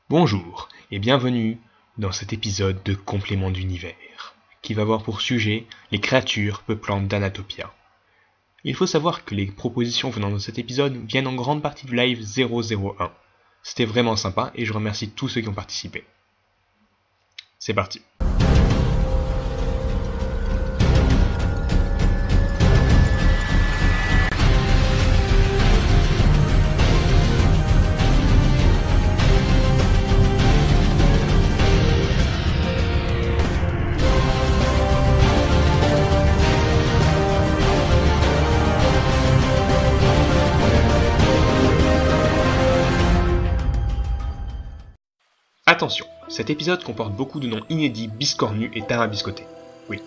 Bonjour et bienvenue dans cet épisode de Complément d'univers, qui va avoir pour sujet les créatures peuplant d'Anatopia. Il faut savoir que les propositions venant de cet épisode viennent en grande partie du live 001. C'était vraiment sympa et je remercie tous ceux qui ont participé. C'est parti. Attention, cet épisode comporte beaucoup de noms inédits, biscornus et tarabiscotés. Oui.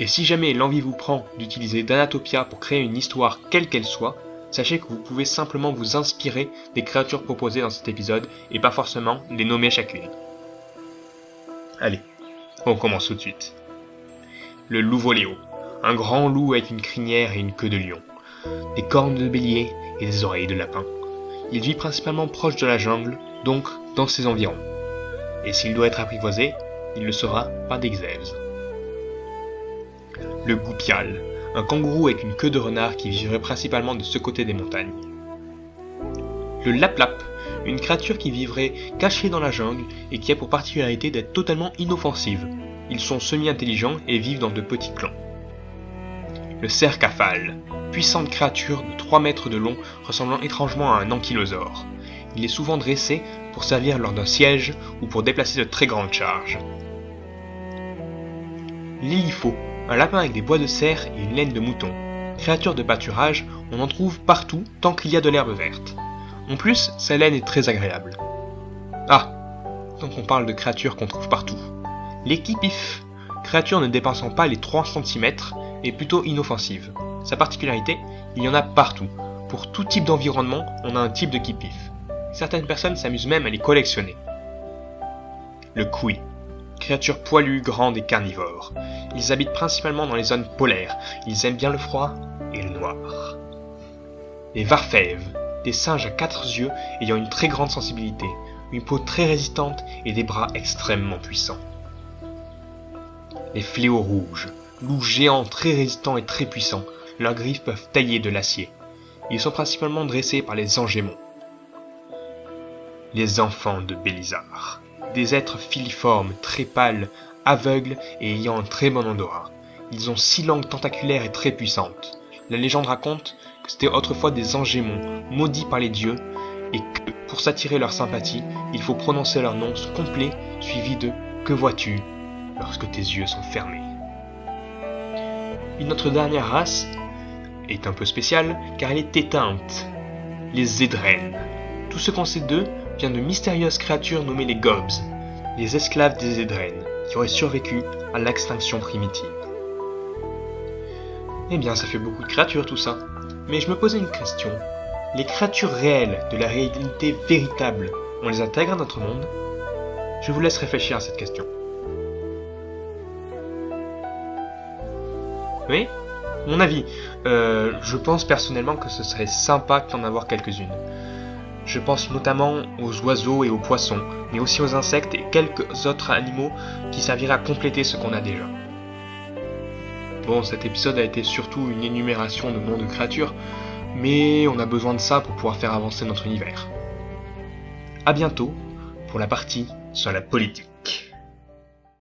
Et si jamais l'envie vous prend d'utiliser d'Anatopia pour créer une histoire quelle qu'elle soit, sachez que vous pouvez simplement vous inspirer des créatures proposées dans cet épisode et pas forcément les nommer chacune. Allez, on commence tout de suite. Le loup voléo, un grand loup avec une crinière et une queue de lion, des cornes de bélier et des oreilles de lapin. Il vit principalement proche de la jungle, donc dans ses environs. Et s'il doit être apprivoisé, il le sera par des Xelves. Le goupial, un kangourou avec une queue de renard qui vivrait principalement de ce côté des montagnes. Le laplap, une créature qui vivrait cachée dans la jungle et qui a pour particularité d'être totalement inoffensive. Ils sont semi-intelligents et vivent dans de petits clans. Le cercafale, puissante créature de 3 mètres de long ressemblant étrangement à un ankylosaure. Il est souvent dressé pour servir lors d'un siège ou pour déplacer de très grandes charges. L'Illifo, un lapin avec des bois de cerf et une laine de mouton. Créature de pâturage, on en trouve partout tant qu'il y a de l'herbe verte. En plus, sa laine est très agréable. Ah, donc on parle de créatures qu'on trouve partout. L'Équipif, créature ne dépassant pas les 3 cm et plutôt inoffensive. Sa particularité, il y en a partout. Pour tout type d'environnement, on a un type de Kipif. Certaines personnes s'amusent même à les collectionner. Le Kui, créature poilue, grande et carnivore. Ils habitent principalement dans les zones polaires. Ils aiment bien le froid et le noir. Les Varfèves, des singes à 4 yeux ayant une très grande sensibilité, une peau très résistante et des bras extrêmement puissants. Les Fléaux rouges, loups géants très résistants et très puissants. Leurs griffes peuvent tailler de l'acier. Ils sont principalement dressés par les Angémons. Les enfants de Bélisard, des êtres filiformes, très pâles, aveugles et ayant un très bon odorat. Ils ont 6 langues tentaculaires et très puissantes. La légende raconte que c'était autrefois des Angémons, maudits par les dieux, et que, pour s'attirer leur sympathie, il faut prononcer leur nom complet, suivi de « Que vois-tu » lorsque tes yeux sont fermés. Et notre dernière race est un peu spéciale, car elle est éteinte. Les Zédrènes. Tout ce qu'on sait d'eux vient de mystérieuses créatures nommées les Gobs, les esclaves des Zédrènes, qui auraient survécu à l'extinction primitive. Eh bien, ça fait beaucoup de créatures tout ça. Mais je me posais une question. Les créatures réelles de la réalité véritable, on les intègre à notre monde? Je vous laisse réfléchir à cette question. Oui? Mon avis, je pense personnellement que ce serait sympa d'en avoir quelques-unes. Je pense notamment aux oiseaux et aux poissons, mais aussi aux insectes et quelques autres animaux qui serviraient à compléter ce qu'on a déjà. Bon, cet épisode a été surtout une énumération de noms de créatures, mais on a besoin de ça pour pouvoir faire avancer notre univers. A bientôt pour la partie sur la politique.